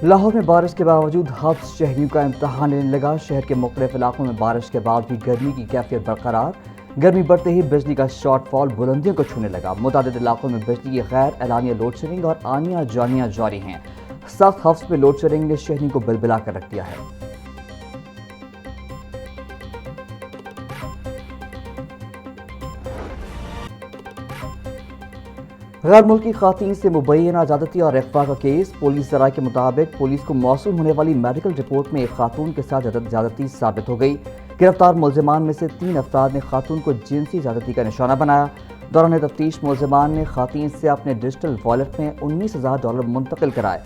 لاہور میں بارش کے باوجود حفظ شہریوں کا امتحان لینے لگا۔ شہر کے مختلف علاقوں میں بارش کے بعد بھی گرمی کی کیفیت برقرار۔ گرمی بڑھتے ہی بجلی کا شارٹ فال بلندیوں کو چھونے لگا۔ متعدد علاقوں میں بجلی کی غیر اعلانیہ لوڈ شیڈنگ اور آنیاں جانیاں جاری ہیں۔ سخت حفظ میں لوڈ شیڈنگ نے شہریوں کو بلبلا کر رکھ دیا ہے۔ غیر ملکی خواتین سے مبینہ زیادتی اور اغوا کا کیس۔ پولیس ذرائع کے مطابق پولیس کو موصول ہونے والی میڈیکل رپورٹ میں ایک خاتون کے ساتھ زیادتی ثابت ہو گئی۔ گرفتار ملزمان میں سے 3 افراد نے خاتون کو جنسی زیادتی کا نشانہ بنایا۔ دوران تفتیش ملزمان نے خاتون سے اپنے ڈیجیٹل والیٹ میں $19,000 منتقل کرائے۔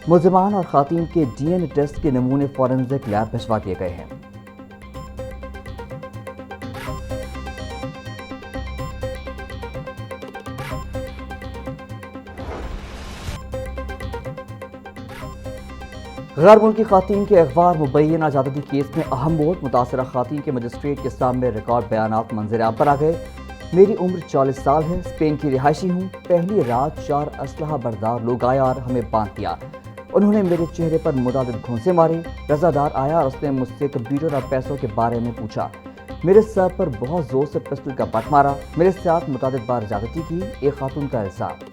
ملزمان اور خاتون کے ڈی این اے ٹیسٹ کے نمونے فورنزک لیب بھجوا دیے گئے ہیں۔ غیر ملکی خواتین کے اغوا اور مبینہ زیادتی کیس میں اہم موڑ۔ متاثرہ خواتین کے مجسٹریٹ کے سامنے ریکارڈ بیانات منظر عام پر آ گئے۔ میری عمر 40 سال ہے، اسپین کی رہائشی ہوں۔ پہلی رات 4 اسلحہ بردار لوگ آئے اور ہمیں باندھ دیا۔ انہوں نے میرے چہرے پر متعدد گھونسے مارے۔ رضادار آیا اور اس نے مجھ سے کمپیوٹر اور پیسوں کے بارے میں پوچھا۔ میرے سر پر بہت زور سے پسٹل کا بٹ مارا۔ میرے ساتھ متعدد بار زیادتی کی۔ ایک خاتون کا الزام۔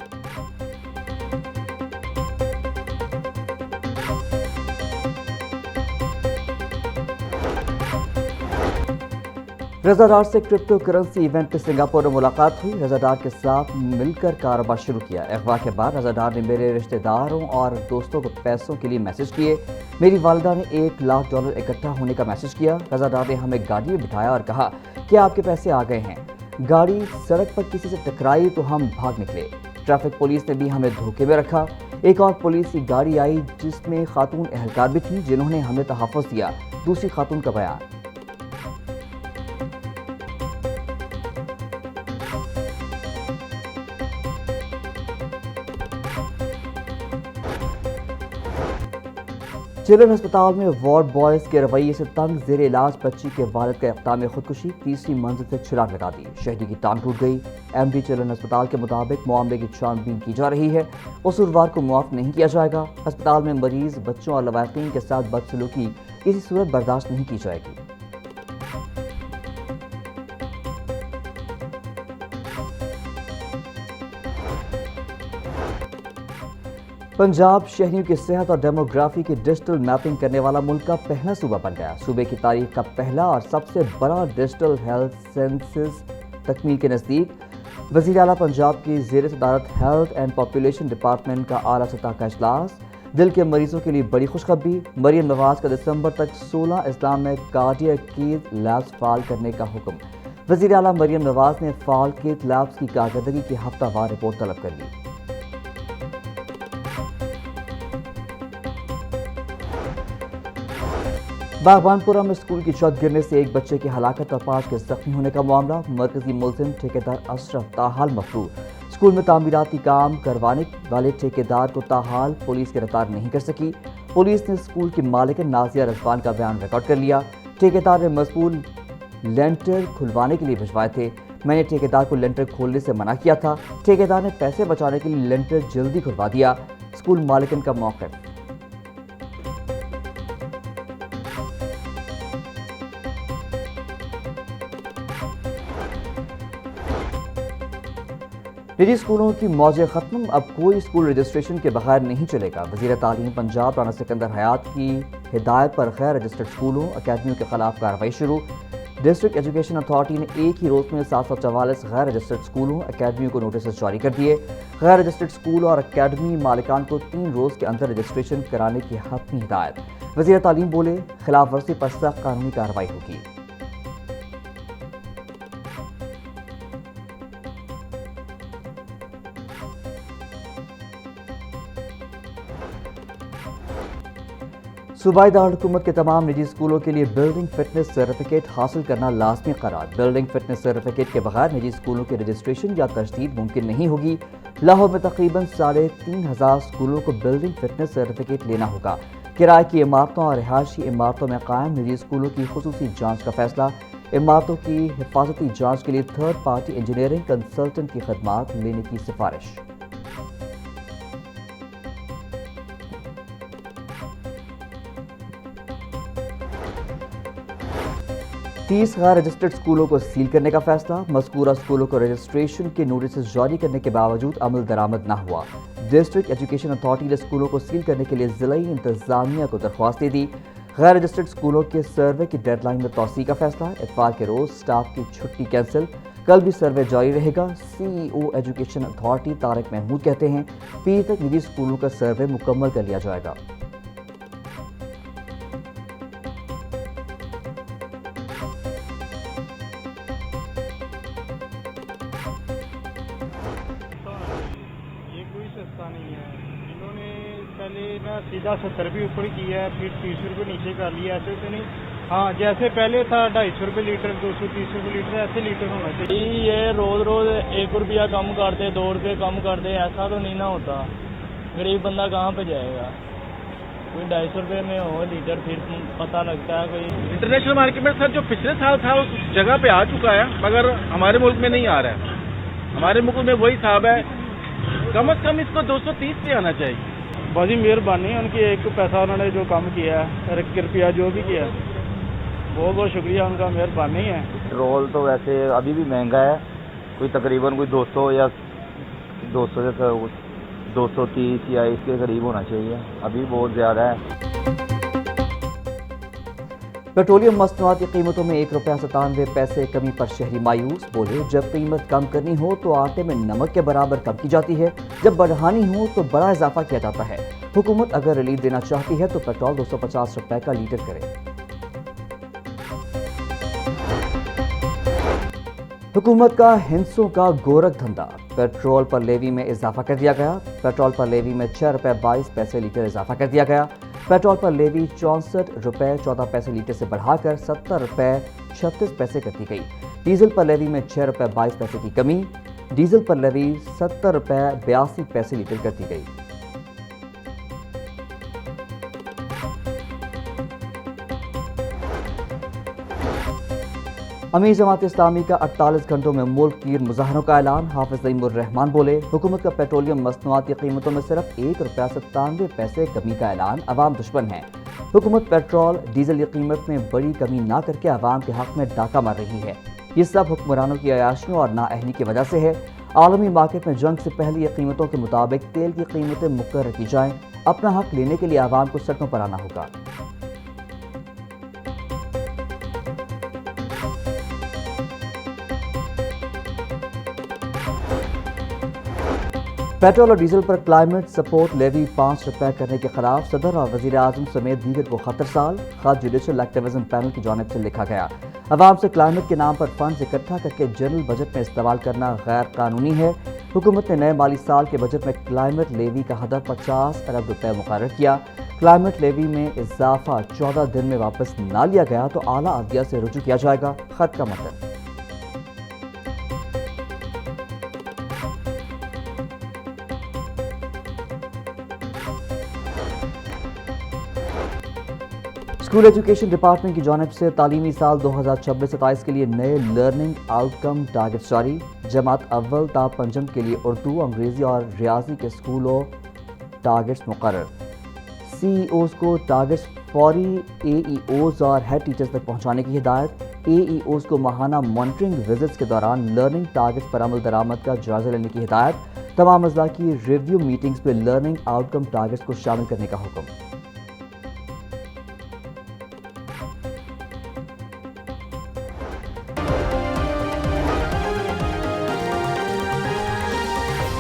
رضا ڈار سے کرپٹو کرنسی ایونٹ پہ سنگاپور میں ملاقات ہوئی۔ رضا ڈار کے ساتھ مل کر کاروبار شروع کیا۔ اغوا کے بعد رضا ڈار نے میرے رشتہ داروں اور دوستوں کو پیسوں کے لیے میسج کیے۔ میری والدہ نے $1,00,000 اکٹھا ہونے کا میسج کیا۔ رضا ڈار نے ہمیں گاڑی میں بٹھایا اور کہا کہ آپ کے پیسے آ گئے ہیں۔ گاڑی سڑک پر کسی سے ٹکرائی تو ہم بھاگ نکلے۔ ٹریفک پولیس نے بھی ہمیں دھوکے میں رکھا۔ ایک اور پولیس کی گاڑی آئی جس میں خاتون اہلکار بھی تھیں جنہوں نے ہمیں تحفظ دیا۔ دوسری خاتون کا بیان۔ چلڈرن ہسپتال میں وارڈ بوائز کے رویے سے تنگ زیر علاج بچی کے والد کا اقدام خودکشی۔ 3ری منزل سے چھلانگ لگا دی۔ شہری کی ٹانگ ٹوٹ گئی۔ ایم ڈی چلڈرن ہسپتال کے مطابق معاملے کی چھان بین کی جا رہی ہے۔ قصوروار کو معاف نہیں کیا جائے گا۔ ہسپتال میں مریض بچوں اور لواحقین کے ساتھ بدسلوکی کسی صورت برداشت نہیں کی جائے گی۔ پنجاب شہریوں کی صحت اور ڈیموگرافی کی ڈیجیٹل میپنگ کرنے والا ملک کا پہلا صوبہ بن گیا۔ صوبے کی تاریخ کا پہلا اور سب سے بڑا ڈیجیٹل ہیلتھ سینسس تکمیل کے نزدیک۔ وزیر اعلیٰ پنجاب کی زیر صدارت ہیلتھ اینڈ پاپولیشن ڈپارٹمنٹ کا اعلیٰ سطح کا اجلاس۔ دل کے مریضوں کے لیے بڑی خوشخبری۔ مریم نواز کا دسمبر تک 16 اضلاع میں کارڈیاک کیت لیبز فعال کرنے کا حکم۔ وزیر اعلیٰ مریم نواز نے فعال کیت لیبز کی کارکردگی کی ہفتہ وار رپورٹ طلب کر لی۔ باغبان پورہ میں اسکول کی چھت گرنے سے ایک بچے کی ہلاکت اور 5 کے زخمی ہونے کا معاملہ۔ مرکزی ملزم ٹھیکیدار اشرف تاحال مفروض۔ اسکول میں تعمیراتی کام کروانے والے ٹھیکیدار کو تاحال پولیس گرفتار نہیں کر سکی۔ پولیس نے اسکول کی مالکن نازیہ رضوان کا بیان ریکارڈ کر لیا۔ ٹھیکیدار نے مذکور لینٹر کھلوانے کے لیے بھجوائے تھے۔ میں نے ٹھیکیدار کو لینٹر کھولنے سے منع کیا تھا۔ ٹھیکیدار نے پیسے بچانے کے لیے لینٹر جلدی کھلوا دیا۔ اسکول مالکن کا موقف۔ نجی اسکولوں کی موجیں ختم۔ اب کوئی اسکول رجسٹریشن کے بغیر نہیں چلے گا۔ وزیر تعلیم پنجاب رانا سکندر حیات کی ہدایت پر غیر رجسٹرڈ اسکولوں اکیڈمیوں کے خلاف کارروائی شروع۔ ڈسٹرکٹ ایجوکیشن اتھارٹی نے ایک ہی روز میں 744 غیر رجسٹرڈ اسکولوں اکیڈمیوں کو نوٹسز جاری کر دیے۔ غیر رجسٹرڈ اسکول اور اکیڈمی مالکان کو 3 روز کے اندر رجسٹریشن کرانے کی حتمی ہدایت۔ وزیر تعلیم بولے خلاف ورزی پر سخت قانونی کارروائی ہوگی۔ صوبائی دارالحکومت کے تمام نجی اسکولوں کے لیے بلڈنگ فٹنس سرٹیفکیٹ حاصل کرنا لازمی قرار۔ بلڈنگ فٹنس سرٹیفکیٹ کے بغیر نجی اسکولوں کی رجسٹریشن یا تجدید ممکن نہیں ہوگی۔ لاہور میں تقریباً 3,500 اسکولوں کو بلڈنگ فٹنس سرٹیفکیٹ لینا ہوگا۔ کرائے کی عمارتوں اور رہائشی عمارتوں میں قائم نجی اسکولوں کی خصوصی جانچ کا فیصلہ۔ عمارتوں کی حفاظتی جانچ کے لیے تھرڈ پارٹی انجینئرنگ کنسلٹنٹ کی خدمات لینے کی سفارش۔ 30 غیر رجسٹرڈ اسکولوں کو سیل کرنے کا فیصلہ، مذکورہ اسکولوں کو رجسٹریشن کے نوٹسز جاری کرنے کے باوجود عمل درآمد نہ ہوا۔ ڈسٹرکٹ ایجوکیشن اتھارٹی نے اسکولوں کو سیل کرنے کے لیے ضلعی انتظامیہ کو درخواست دے دی۔ غیر رجسٹرڈ اسکولوں کے سروے کی ڈیڈ لائن میں توسیع کا فیصلہ، اتوار کے روز سٹاف کی چھٹی کینسل، کل بھی سروے جاری رہے گا۔ C E O education authority Tariq Mahmood کہتے ہیں پیر تک نجی اسکولوں کا سروے مکمل کر لیا جائے گا۔ یہ کوئی سستا نہیں ہے، انہوں نے پہلے نا سیدھا 70 روپے اوپر کیا ہے، پھر 30 روپے نیچے کر لیا، ایسے تو نہیں۔ ہاں جیسے پہلے تھا 250 روپے لیٹر، 230 روپے لیٹر، ایسے لیٹر ہونا چاہیے۔ یہ روز روز 1 روپیہ کم کر دے، 2 روپے کم کر دے، ایسا تو نہیں نہ ہوتا۔ غریب بندہ کہاں پہ جائے گا؟ کوئی 250 روپے میں ہو لیٹر، پھر پتہ لگتا ہے کوئی۔ انٹرنیشنل مارکیٹ میں سر جو پچھلے سال تھا اس جگہ پہ آ چکا ہے، مگر ہمارے ملک میں نہیں آ رہا ہے۔ ہمارے ملک میں وہی حساب ہے، کم از کم اس کو 230 پہ آنا چاہیے۔ بڑی مہربانی ان کی، ایک پیسہ انہوں نے جو کام کیا ہے، 1 روپیہ جو بھی کیا ہے، بہت بہت شکریہ ان کا، مہربانی ہے۔ پٹرول تو ویسے ابھی بھی مہنگا ہے، کوئی تقریباً کوئی 200 یا 200 سے 230 یا اس کے قریب ہونا چاہیے، ابھی بہت زیادہ ہے۔ پیٹرولیم مصنوعات کی قیمتوں میں 1 روپیہ 97 پیسے کمی پر شہری مایوس، بولے جب قیمت کم کرنی ہو تو آٹے میں نمک کے برابر کم کی جاتی ہے، جب بڑھانی ہو تو بڑا اضافہ کیا جاتا ہے۔ حکومت اگر ریلیف دینا چاہتی ہے تو پیٹرول 250 روپے کا لیٹر کرے۔ حکومت کا ہندسوں کا گورکھ دھندا، پیٹرول پر لیوی میں اضافہ کر دیا گیا۔ پیٹرول پر لیوی میں 6 روپے 22 پیسے لیٹر اضافہ کر دیا گیا۔ پیٹرول پر لیوی 64 روپے 14 پیسے لیٹر سے بڑھا کر 70 روپے 36 پیسے کر دی گئی۔ ڈیزل پر لیوی میں 6 روپے 22 پیسے کی کمی، ڈیزل پر لیوی 70 روپے 82 پیسے لیٹر کر دی گئی۔ امیر جماعت اسلامی کا 48 گھنٹوں میں ملک گیر مظاہروں کا اعلان، حافظ نعیم الرحمان بولے حکومت کا پیٹرولیم مصنوعات کی قیمتوں میں صرف 1 روپیہ 97 پیسے کمی کا اعلان عوام دشمن ہے۔ حکومت پیٹرول ڈیزل کی قیمت میں بڑی کمی نہ کر کے عوام کے حق میں ڈاکہ مار رہی ہے۔ یہ سب حکمرانوں کی عیاشیوں اور نااہلی کی وجہ سے ہے۔ عالمی مارکیٹ میں جنگ سے پہلے یہ قیمتوں کے مطابق تیل کی قیمتیں مقرر کی جائیں، اپنا حق لینے کے لیے عوام کو سڑکوں پر آنا ہوگا۔ پیٹرول اور ڈیزل پر کلائمیٹ سپورٹ لیوی 5 روپے کرنے کے خلاف صدر اور وزیر اعظم سمیت دیگر کو خط ارسال، خط جوڈیشل ایکٹیویزم پینل کی جانب سے لکھا گیا۔ عوام سے کلائمیٹ کے نام پر فنڈز اکٹھا کر کے جنرل بجٹ میں استعمال کرنا غیر قانونی ہے۔ حکومت نے نئے مالی سال کے بجٹ میں کلائمیٹ لیوی کا ہدف 50 ارب روپے مقرر کیا۔ کلائمیٹ لیوی میں اضافہ 14 دن میں واپس نہ لیا گیا تو اعلیٰ عدلیہ سے رجوع کیا جائے گا۔ خط کا متن: اسکول ایجوکیشن ڈپارٹمنٹ کی جانب سے تعلیمی سال 2026-27 کے لیے نئے لرننگ آؤٹ کم ٹارگٹ جاری، جماعت اول تا پنجم کے لیے اردو، انگریزی اور ریاضی کے اسکولوں ٹارگٹس مقرر۔ سی ای اوز کو ٹارگٹس فوری اے ای اوز اور ہیڈ ٹیچرز تک پہنچانے کی ہدایت۔ اے ای اوز کو ماہانہ مانیٹرنگ وزٹس کے دوران لرننگ ٹارگٹس پر عمل درآمد کا جائزہ لینے کی ہدایت۔ تمام اضلاع کی ریویو میٹنگز میں لرننگ آؤٹ کم ٹارگٹس کو شامل کرنے کا حکم۔